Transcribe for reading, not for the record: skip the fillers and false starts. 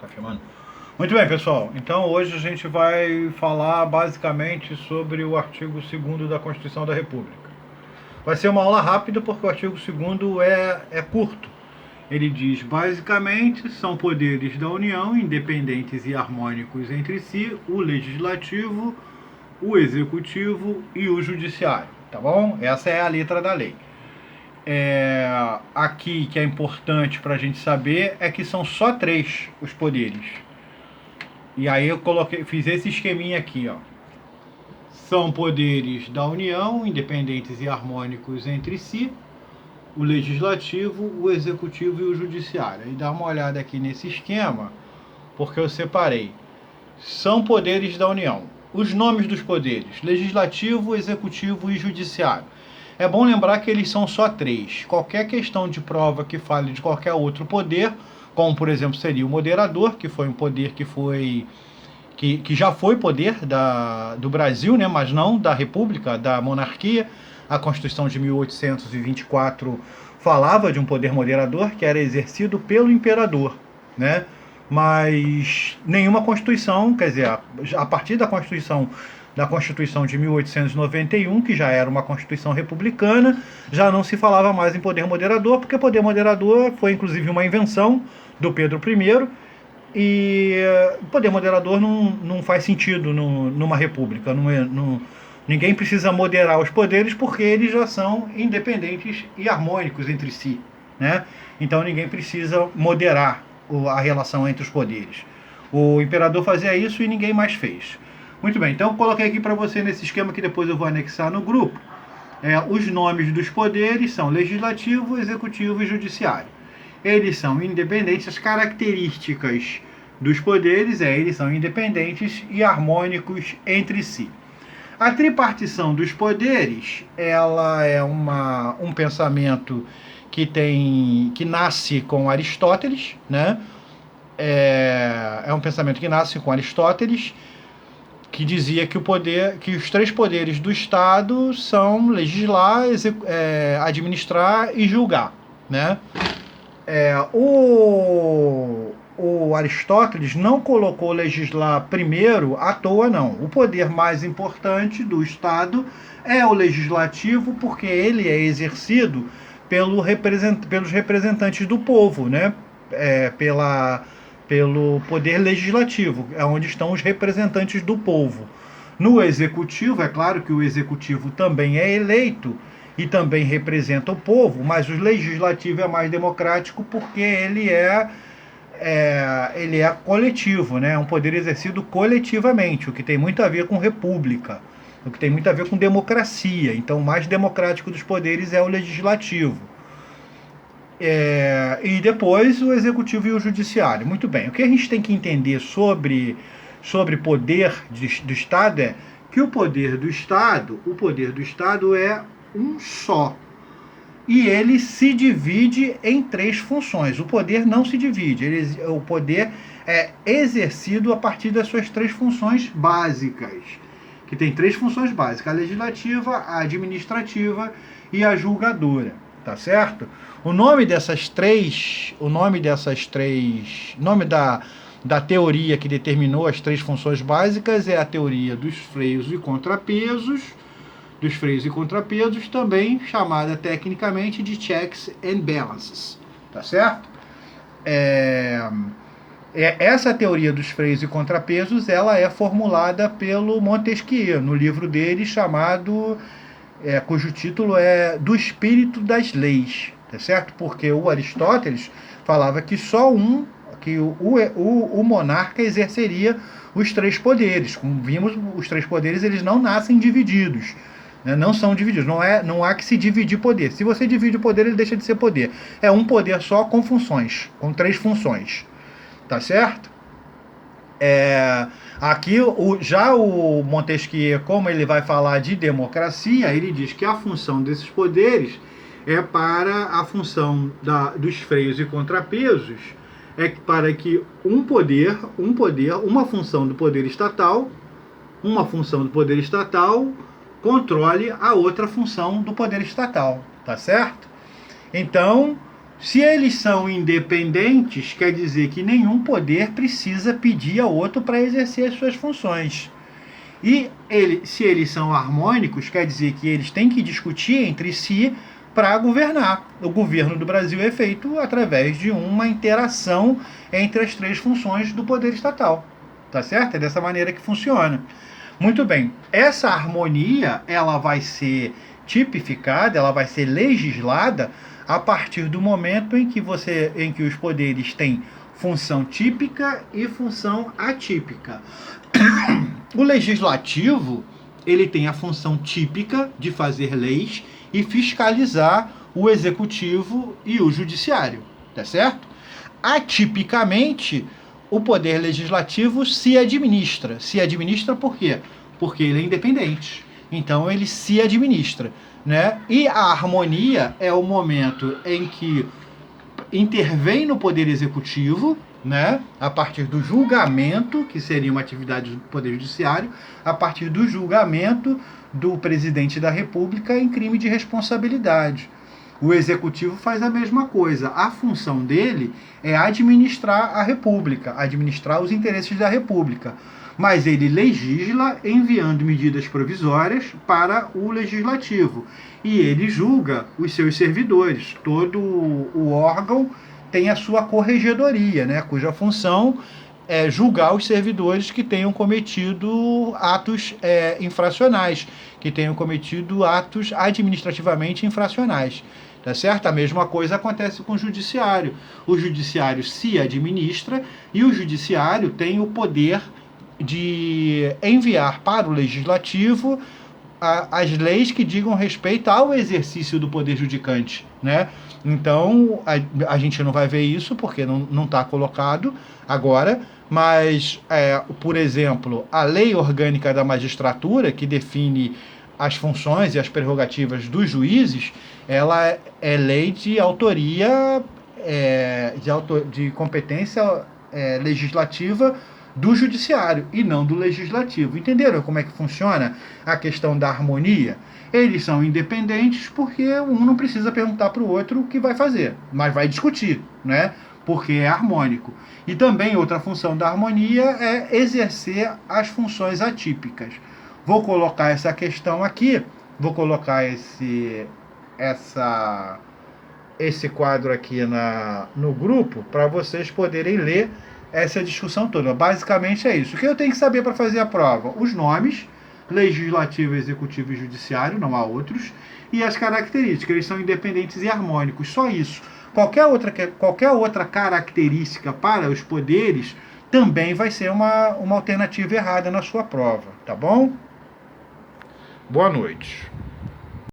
Tá filmando? Muito bem, pessoal. Então hoje a gente vai falar basicamente sobre o artigo 2º da Constituição da República. Vai ser uma aula rápida porque o artigo 2º é curto. Ele diz, basicamente, são poderes da União, independentes e harmônicos entre si, o Legislativo, o Executivo e o Judiciário, tá bom? Essa é a letra da lei. Aqui que é importante para a gente saber é que são só 3 os poderes. E aí eu fiz esse esqueminha aqui, ó. São poderes da União, independentes e harmônicos entre si, o Legislativo, o Executivo e o Judiciário. E dá uma olhada aqui nesse esquema, porque eu separei. São poderes da União. Os nomes dos poderes: Legislativo, Executivo e Judiciário. É bom lembrar que eles são só 3. Qualquer questão de prova que fale de qualquer outro poder, como por exemplo seria o moderador, que foi um poder que já foi poder do Brasil, né, mas não da República, da monarquia. A Constituição de 1824 falava de um poder moderador que era exercido pelo imperador, né? Mas nenhuma Constituição, quer dizer, a partir da Constituição de 1891, que já era uma Constituição republicana, já não se falava mais em poder moderador, porque poder moderador foi inclusive uma invenção do Pedro I, e poder moderador não faz sentido numa república. Ninguém precisa moderar os poderes porque eles já são independentes e harmônicos entre si, né? Então ninguém precisa moderar a relação entre os poderes. O imperador fazia isso e ninguém mais fez. Muito bem, então eu coloquei aqui para você nesse esquema que depois eu vou anexar no grupo. Os nomes dos poderes são Legislativo, Executivo e Judiciário. Eles são independentes, as características dos poderes eles são independentes e harmônicos entre si. A tripartição dos poderes, ela é um pensamento que nasce com Aristóteles, né? É um pensamento que nasce com Aristóteles, que dizia que os 3 poderes do Estado são legislar, administrar e julgar, né? O Aristóteles não colocou legislar primeiro à toa, não. O poder mais importante do Estado é o legislativo, porque ele é exercido pelos representantes do povo, né? Pelo poder legislativo, é onde estão os representantes do povo. No executivo, é claro que o executivo também é eleito e também representa o povo, mas o legislativo é mais democrático porque ele é coletivo, né? É um poder exercido coletivamente, o que tem muito a ver com república, o que tem muito a ver com democracia. Então, o mais democrático dos poderes é o legislativo. E depois o executivo e o judiciário. Muito bem, o que a gente tem que entender sobre poder do Estado é que o poder do Estado é um só. E ele se divide em 3 funções. O poder não se divide. O poder é exercido a partir das suas 3 funções básicas. Que tem 3 funções básicas: a legislativa, a administrativa e a julgadora. Tá certo? O nome da teoria que determinou as 3 funções básicas é a teoria dos freios e contrapesos, também chamada tecnicamente de checks and balances, tá certo? Essa teoria dos freios e contrapesos, ela é formulada pelo Montesquieu, no livro dele chamado, cujo título é Do Espírito das Leis, tá certo? Porque o Aristóteles falava que o monarca exerceria os 3 poderes. Como vimos, os 3 poderes eles não nascem divididos, né? Não são divididos, não há que se dividir poder. Se você divide o poder, ele deixa de ser poder. É um poder só com funções, com 3 funções, tá certo? Aqui já o Montesquieu, como ele vai falar de democracia, ele diz que a função desses poderes é para a função dos freios e contrapesos, para que uma função do poder estatal controle a outra função do poder estatal, tá certo? Então, Se eles são independentes, quer dizer que nenhum poder precisa pedir ao outro para exercer as suas funções. E se eles são harmônicos, quer dizer que eles têm que discutir entre si para governar. O governo do Brasil é feito através de uma interação entre as três funções do poder estatal. Tá certo? É dessa maneira que funciona. Muito bem. Essa harmonia, ela vai ser tipificada, ela vai ser legislada a partir do momento em que os poderes têm função típica e função atípica. O legislativo, ele tem a função típica de fazer leis e fiscalizar o executivo e o judiciário, tá certo? Atipicamente, o poder legislativo se administra. Se administra por quê? Porque ele é independente. Então ele se administra, né? E a harmonia é o momento em que intervém no poder executivo, né, a partir do julgamento, que seria uma atividade do Poder Judiciário, a partir do julgamento do presidente da República em crime de responsabilidade. O Executivo faz a mesma coisa. A função dele é administrar a República, administrar os interesses da República. Mas ele legisla enviando medidas provisórias para o Legislativo. E ele julga os seus servidores. Todo o órgão tem a sua corregedoria, né, cuja função é julgar os servidores que tenham cometido atos infracionais, que tenham cometido atos administrativamente infracionais. Tá certo? A mesma coisa acontece com o judiciário. O judiciário se administra e o judiciário tem o poder de enviar para o legislativo as leis que digam respeito ao exercício do poder judicante, né? Então, a gente não vai ver isso porque não está colocado agora, mas, por exemplo, a Lei Orgânica da Magistratura, que define as funções e as prerrogativas dos juízes, ela é lei de autoria, de competência legislativa do judiciário e não do legislativo. Entenderam como é que funciona a questão da harmonia? Eles são independentes porque um não precisa perguntar para o outro o que vai fazer, mas vai discutir, né? Porque é harmônico. E também outra função da harmonia é exercer as funções atípicas. Vou colocar essa questão aqui, vou colocar esse quadro aqui no grupo para vocês poderem ler essa discussão toda. Basicamente é isso. O que eu tenho que saber para fazer a prova? Os nomes, legislativo, executivo e judiciário, não há outros, e as características, eles são independentes e harmônicos, só isso. Qualquer outra característica para os poderes também vai ser uma alternativa errada na sua prova, tá bom? Boa noite.